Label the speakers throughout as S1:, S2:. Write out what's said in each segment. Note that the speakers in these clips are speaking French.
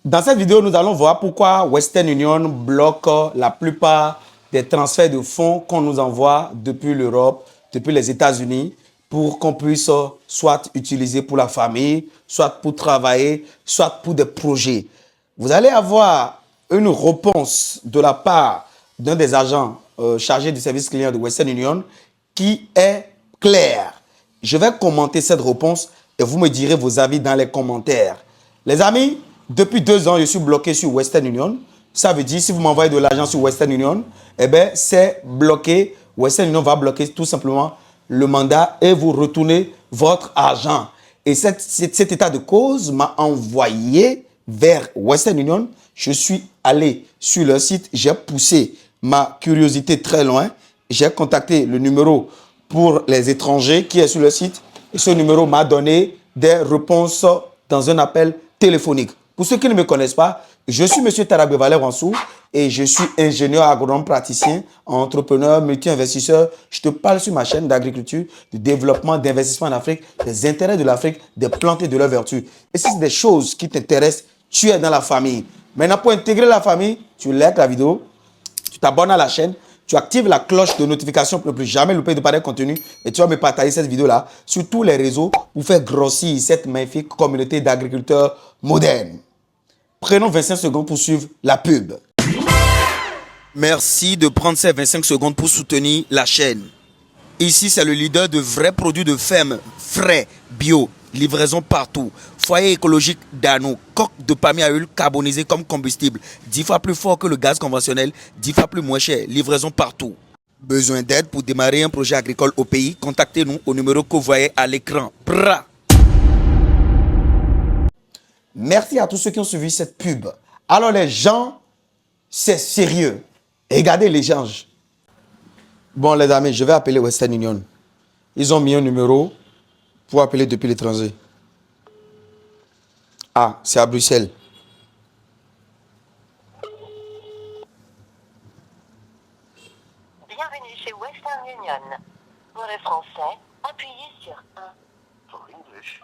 S1: Dans cette vidéo, nous allons voir pourquoi Western Union bloque la plupart des transferts de fonds qu'on nous envoie depuis l'Europe, depuis les États-Unis, pour qu'on puisse soit utiliser pour la famille, soit pour travailler, soit pour des projets. Vous allez avoir une réponse de la part d'un des agents chargés du service client de Western Union qui est claire. Je vais commenter cette réponse et vous me direz vos avis dans les commentaires. Les amis, depuis 2 ans, je suis bloqué sur Western Union. Ça veut dire, si vous m'envoyez de l'argent sur Western Union, eh bien, c'est bloqué. Western Union va bloquer tout simplement le mandat et vous retournez votre argent. Et cet état de cause m'a envoyé vers Western Union. Je suis allé sur leur site, j'ai poussé ma curiosité très loin. J'ai contacté le numéro pour les étrangers qui est sur le site. Et ce numéro m'a donné des réponses dans un appel téléphonique. Pour ceux qui ne me connaissent pas, je suis M. Tarabé Valère Wansou et je suis ingénieur agronome praticien, entrepreneur, multi-investisseur. Je te parle sur ma chaîne d'agriculture, de développement, d'investissement en Afrique, des intérêts de l'Afrique, des plantes et de leurs vertus. Et si c'est des choses qui t'intéressent, tu es dans la famille. Maintenant, pour intégrer la famille, tu likes la vidéo, tu t'abonnes à la chaîne, tu actives la cloche de notification pour ne plus jamais louper de pareil contenu et tu vas me partager cette vidéo-là sur tous les réseaux pour faire grossir cette magnifique communauté d'agriculteurs modernes. Prenons 25 secondes pour suivre la pub. Merci de prendre ces 25 secondes pour soutenir la chaîne. Ici, c'est le leader de vrais produits de ferme, frais, bio, livraison partout. Foyer écologique d'Ano, coque de palmier à huile carbonisée comme combustible, 10 fois plus fort que le gaz conventionnel, 10 fois plus moins cher, livraison partout. Besoin d'aide pour démarrer un projet agricole au pays? Contactez-nous au numéro que vous voyez à l'écran. Merci à tous ceux qui ont suivi cette pub. Alors les gens, c'est sérieux. Regardez l'échange. Bon les amis, je vais appeler Western Union. Ils ont mis un numéro pour appeler depuis l'étranger. Ah, c'est à Bruxelles.
S2: Bienvenue chez Western Union. Pour le français, appuyez sur 1. For English,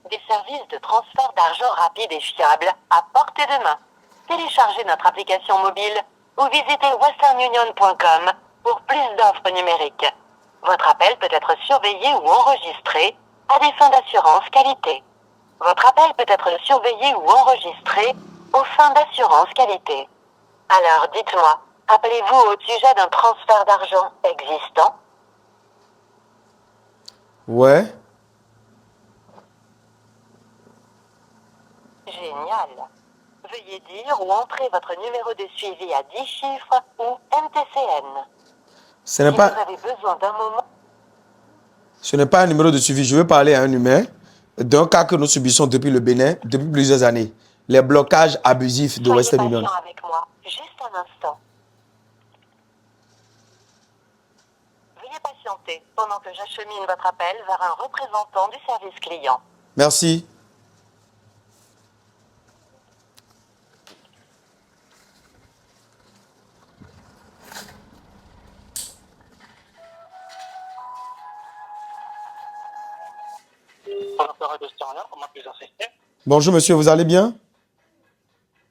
S2: des services de transfert d'argent rapide et fiable à portée de main. Téléchargez notre application mobile ou visitez westernunion.com pour plus d'offres numériques. Votre appel peut être surveillé ou enregistré à des fins d'assurance qualité. Votre appel peut être surveillé ou enregistré aux fins d'assurance qualité. Alors dites-moi, appelez-vous au sujet d'un transfert d'argent existant?
S1: Ouais.
S2: Génial. Veuillez dire ou entrer votre numéro de suivi à 10 chiffres ou MTCN.
S1: Ce n'est
S2: Si
S1: pas,
S2: vous avez besoin d'un moment...
S1: ce n'est pas un numéro de suivi. Je veux parler à un humain d'un cas que nous subissons depuis le Bénin depuis plusieurs années. Les blocages abusifs de
S2: Soyez
S1: Western Union.
S2: patient avec moi, juste un instant. Veuillez patienter pendant que j'achemine votre appel vers un représentant du service client.
S1: Merci. Bonjour monsieur, vous allez bien?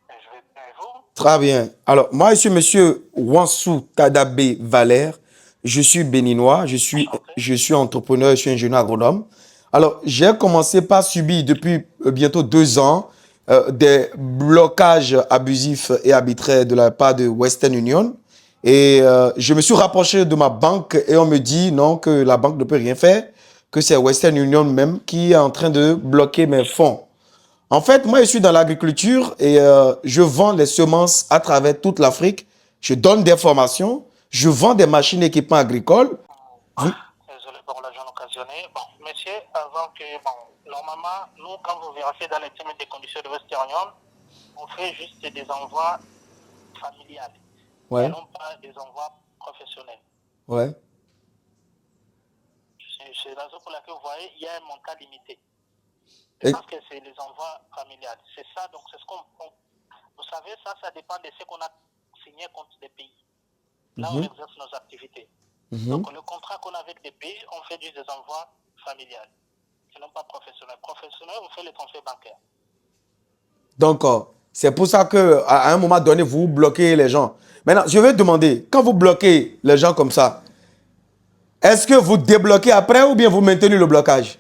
S2: Je vais bien et vous?
S1: Très bien. Alors, moi, je suis monsieur Wansou Tadabé Valère. Je suis béninois, je suis entrepreneur, je suis ingénieur agronome. Alors, j'ai commencé par subir depuis bientôt 2 ans des blocages abusifs et arbitraires de la part de Western Union. Et je me suis rapproché de ma banque et on me dit non, que la banque ne peut rien faire, que c'est Western Union même qui est en train de bloquer mes fonds. En fait, moi, je suis dans l'agriculture et je vends les semences à travers toute l'Afrique. Je donne des formations, je vends des machines et équipements agricoles.
S2: Désolé pour l'argent occasionné. Bon, monsieur, avant que, normalement, nous, quand vous vérifiez dans les termes des conditions de Western Union, on fait juste des envois familiales.
S1: Ouais.
S2: Et non pas des envois professionnels.
S1: Ouais.
S2: C'est la raison pour laquelle vous voyez, il y a un montant limité.
S1: Et-
S2: Parce que c'est les envois familiales. C'est ça, donc c'est ce qu'on... Vous savez, ça dépend de ce qu'on a signé contre des pays. Là, on exerce nos activités. Donc, le contrat qu'on a avec des pays, on fait juste des envois familiales.
S3: et non pas professionnel. Professionnel, on fait les transferts bancaires.
S1: Donc, c'est pour ça qu'à un moment donné, vous bloquez les gens. Maintenant, je vais demander, quand vous bloquez les gens comme ça, est-ce que vous débloquez après ou bien vous maintenez le blocage?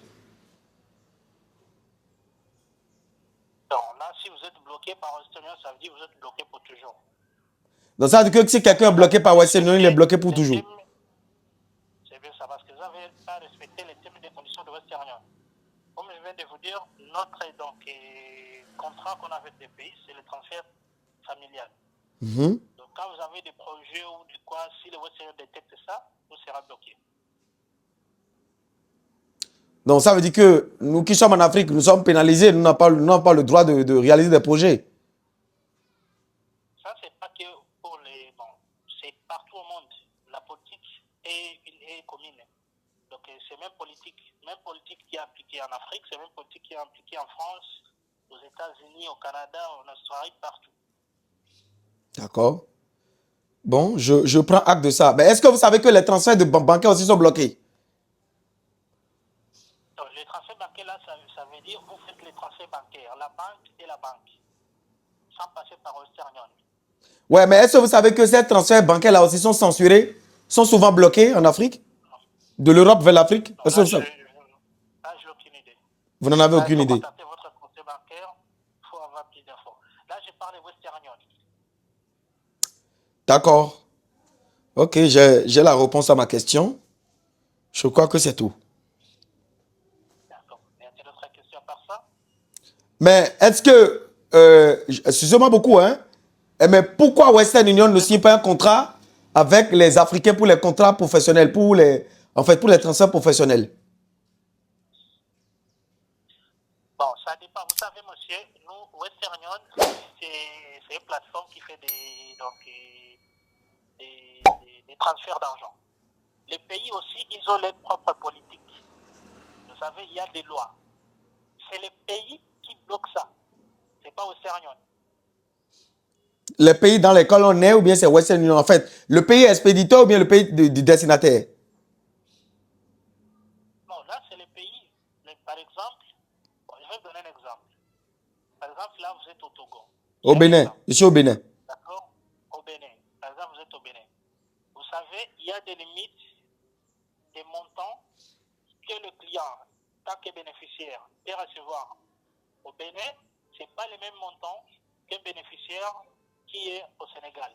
S3: Donc là, si vous êtes bloqué par Western Union, ça veut dire que vous êtes bloqué pour toujours.
S1: Donc, ça veut dire que si quelqu'un est bloqué par Western Union, il est bloqué pour toujours.
S3: C'est bien ça, parce que vous n'avez pas respecté les termes et les conditions de Western Union. Comme je viens de vous dire, notre contrat qu'on a avec les pays, c'est le transfert familial. Donc quand vous avez des projets ou du quoi, si le Western Union détecte ça, vous serez bloqué.
S1: Donc, ça veut dire que nous qui sommes en Afrique, nous sommes pénalisés, nous n'avons pas le droit de réaliser des projets.
S3: Ça, c'est pas que pour les... Bon, c'est partout au monde. La politique est commune. Donc, c'est même politique qui est appliquée en Afrique, c'est même politique qui est appliquée en France, aux États-Unis, au Canada, en Australie, partout.
S1: D'accord. Bon, je prends acte de ça. Mais est-ce que vous savez que les transferts de bancaires aussi sont bloqués?
S3: Donc, les transferts bancaires, là, ça veut dire vous faites les transferts bancaires, la banque et la banque, sans passer par Western Union.
S1: Ouais, mais est-ce que vous savez que ces transferts bancaires-là aussi sont censurés, sont souvent bloqués en Afrique? De l'Europe vers l'Afrique?
S3: Là, je n'ai aucune idée.
S1: Vous n'en avez aucune idée?
S3: Pour contacter votre conseiller bancaire, il faut avoir plus d'infos. Là, je parle de Western Union.
S1: D'accord. Ok, j'ai la réponse à ma question. Je crois que c'est tout.
S3: D'accord. Y a-t-il d'autres questions par ça?
S1: Mais est-ce que, excusez-moi beaucoup, hein, mais pourquoi Western Union ne signe pas un contrat avec les Africains pour les contrats professionnels, pour les transferts professionnels?
S3: Bon, ça dépend. Vous savez, monsieur, nous, Western Union, c'est une plateforme qui fait des transferts d'argent. Les pays aussi, ils ont leurs propres politiques. Vous savez, il y a des lois. C'est les pays qui bloquent ça. Ce n'est pas Western Union.
S1: Les pays dans lesquels on est ou bien c'est Western Union? En fait, le pays expéditeur ou bien le pays du destinataire?
S3: Non, là, c'est les pays. Par exemple, je vais vous donner un exemple. Par exemple, là, vous êtes au Togo.
S1: Au Bénin. Je suis au Bénin.
S3: D'accord? Au Bénin. Par exemple, vous êtes au Bénin. Vous savez, il y a des limites, des montants que le client, tant que bénéficiaire, peut recevoir. Au Bénin, ce n'est pas les mêmes montants qu'un bénéficiaire qui est au Sénégal.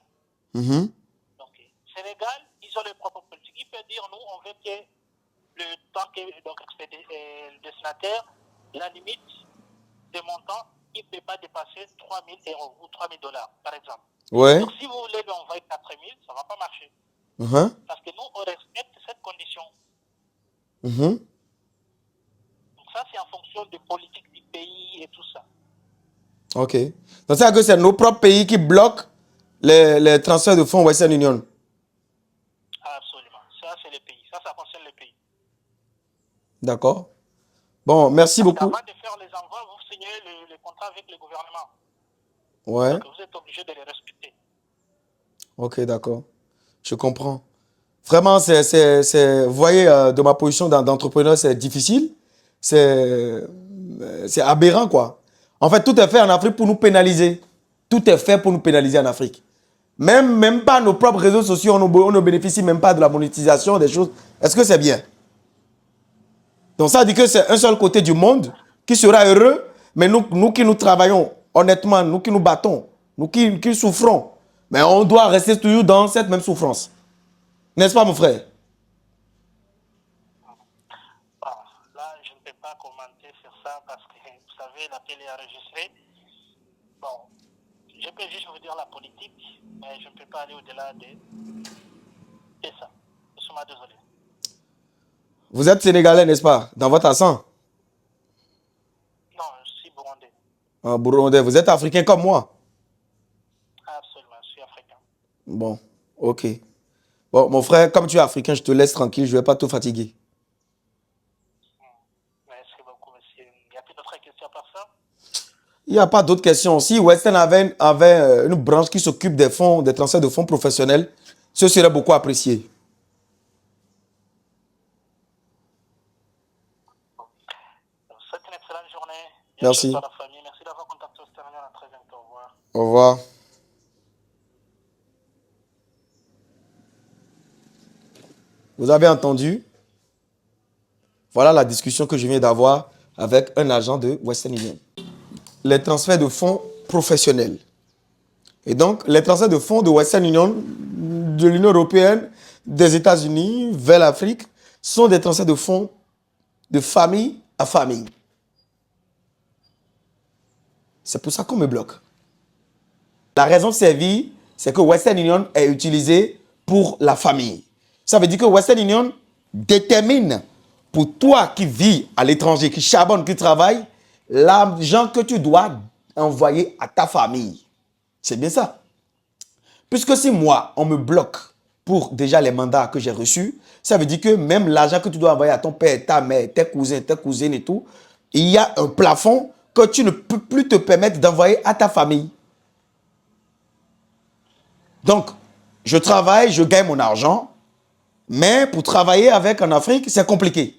S3: Donc, Sénégal, ils ont leurs propres politiques. Ils peuvent dire, nous, on veut que le destinataire, la limite des montants, il ne peut pas dépasser 3 000 euros ou 3 000 dollars, par exemple.
S1: Ouais.
S3: Donc, si vous voulez lui envoyer 4 000, ça ne va pas marcher. Parce que nous, on respecte cette condition. Donc, ça, c'est en fonction des politiques du pays et tout ça.
S1: Ok. Donc, c'est que c'est nos propres pays qui bloquent les transferts de fonds Western Union.
S3: Absolument. Ça, c'est les pays. Ça concerne les pays.
S1: D'accord. Bon, merci beaucoup.
S3: Avant de faire les envois, vous signez le contrat avec le gouvernement.
S1: Ouais.
S3: Donc, vous êtes obligé de les respecter.
S1: Ok, d'accord. Je comprends. Vraiment, vous voyez, de ma position d'entrepreneur, c'est difficile. C'est aberrant, quoi. En fait, tout est fait en Afrique pour nous pénaliser. Tout est fait pour nous pénaliser en Afrique. Même pas nos propres réseaux sociaux, on ne bénéficie même pas de la monétisation des choses. Est-ce que c'est bien? Donc ça dit que c'est un seul côté du monde qui sera heureux, mais nous qui nous travaillons honnêtement, nous qui nous battons, nous qui souffrons, mais on doit rester toujours dans cette même souffrance. N'est-ce pas, mon frère?
S3: Bon, là, je ne peux pas commenter sur ça parce que, vous savez, l'appel est enregistré. Bon, je peux juste vous dire la politique, mais je ne peux pas aller au-delà de ça. Je suis désolé.
S1: Vous êtes sénégalais, n'est-ce pas? Dans votre accent?
S3: Non, je suis burundais.
S1: Ah, burundais. Vous êtes africain comme moi?
S3: Absolument, je suis africain.
S1: Bon, ok. Bon, mon frère, comme tu es africain, je te laisse tranquille, je ne vais pas te fatiguer.
S3: Merci beaucoup, monsieur. Il y a plus d'autres questions par ça?
S1: Il n'y a pas d'autres questions. Si Western avait une branche qui s'occupe des fonds, des transferts de fonds professionnels, ce serait beaucoup apprécié. Merci.
S3: Pour la famille. Merci d'avoir contacté Western Union. À très bientôt. Au revoir.
S1: Au revoir. Vous avez entendu? Voilà la discussion que je viens d'avoir avec un agent de Western Union. Les transferts de fonds professionnels. Et donc, les transferts de fonds de Western Union, de l'Union européenne, des États-Unis vers l'Afrique, sont des transferts de fonds de famille à famille. C'est pour ça qu'on me bloque. La raison servie, c'est que Western Union est utilisé pour la famille. Ça veut dire que Western Union détermine pour toi qui vis à l'étranger, qui charbonne, qui travaille, l'argent que tu dois envoyer à ta famille. C'est bien ça. Puisque si moi, on me bloque pour déjà les mandats que j'ai reçus, ça veut dire que même l'argent que tu dois envoyer à ton père, ta mère, tes cousins, tes cousines et tout, il y a un plafond que tu ne peux plus te permettre d'envoyer à ta famille. Donc, je travaille, je gagne mon argent, mais pour travailler avec en Afrique, c'est compliqué.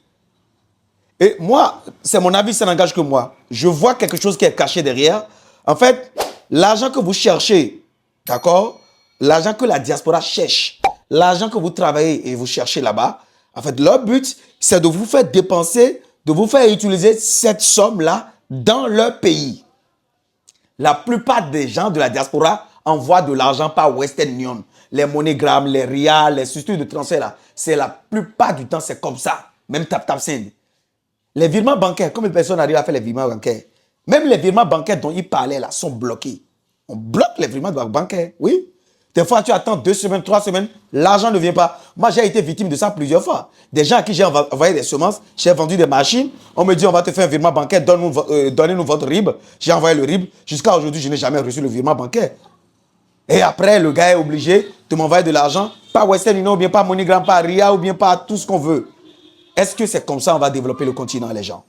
S1: Et moi, c'est mon avis, ça n'engage que moi. Je vois quelque chose qui est caché derrière. En fait, l'argent que vous cherchez, d'accord? L'argent que la diaspora cherche, l'argent que vous travaillez et vous cherchez là-bas, en fait, leur but, c'est de vous faire dépenser, de vous faire utiliser cette somme-là dans leur pays. La plupart des gens de la diaspora envoient de l'argent par Western Union. Les MoneyGram, les RIA, les structures de transfert, là, c'est la plupart du temps, c'est comme ça. Même TapTapSend. Les virements bancaires, comme les personnes arrivent à faire les virements bancaires, même les virements bancaires dont ils parlaient là sont bloqués. On bloque les virements bancaires, oui. Des fois, tu attends 2 semaines, 3 semaines, l'argent ne vient pas. Moi, j'ai été victime de ça plusieurs fois. Des gens à qui j'ai envoyé des semences, j'ai vendu des machines, on me dit on va te faire un virement bancaire, donnez-nous votre RIB. J'ai envoyé le RIB. Jusqu'à aujourd'hui, je n'ai jamais reçu le virement bancaire. Et après, le gars est obligé de m'envoyer de l'argent, pas Western Union, ou bien pas MoneyGram, pas RIA, ou bien pas tout ce qu'on veut. Est-ce que c'est comme ça qu'on va développer le continent, les gens?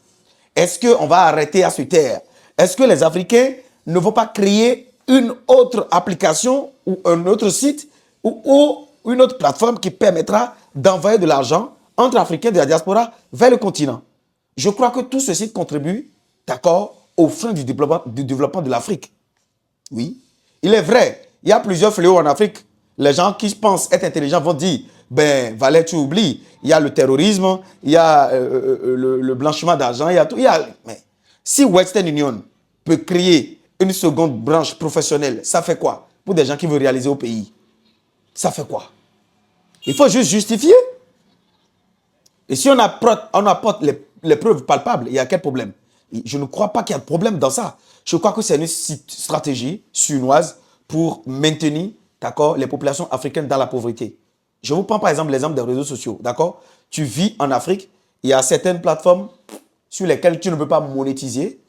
S1: Est-ce qu'on va arrêter à se taire? Est-ce que les Africains ne vont pas créer une autre application ou un autre site ou une autre plateforme qui permettra d'envoyer de l'argent entre Africains de la diaspora vers le continent? Je crois que tout ceci contribue, d'accord, au frein du développement de l'Afrique. Oui. Il est vrai, il y a plusieurs fléaux en Afrique. Les gens qui pensent être intelligents vont dire, ben, Valère, tu oublies, il y a le terrorisme, il y a le blanchiment d'argent, il y a tout. Mais si Western Union peut créer une seconde branche professionnelle, ça fait quoi pour des gens qui veulent réaliser au pays? Ça fait quoi? Il faut juste justifier. Et si on apporte les preuves palpables, il y a quel problème? Je ne crois pas qu'il y a de problème dans ça. Je crois que c'est une stratégie chinoise pour maintenir, d'accord, les populations africaines dans la pauvreté. Je vous prends par exemple l'exemple des réseaux sociaux, d'accord? Tu vis en Afrique, il y a certaines plateformes sur lesquelles tu ne peux pas monétiser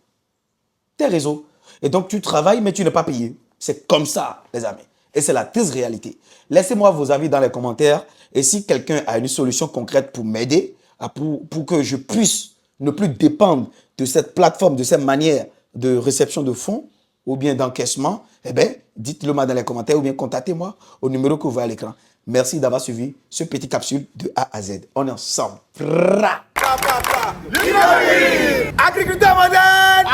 S1: tes réseaux. Et donc tu travailles, mais tu n'es pas payé. C'est comme ça, les amis. Et c'est la triste réalité. Laissez-moi vos avis dans les commentaires. Et si quelqu'un a une solution concrète pour m'aider, pour que je puisse ne plus dépendre de cette plateforme, de cette manière de réception de fonds ou bien d'encaissement, eh bien, dites-le moi dans les commentaires ou bien contactez-moi au numéro que vous voyez à l'écran. Merci d'avoir suivi ce petit capsule de A à Z. On est ensemble. Agriculteur moderne!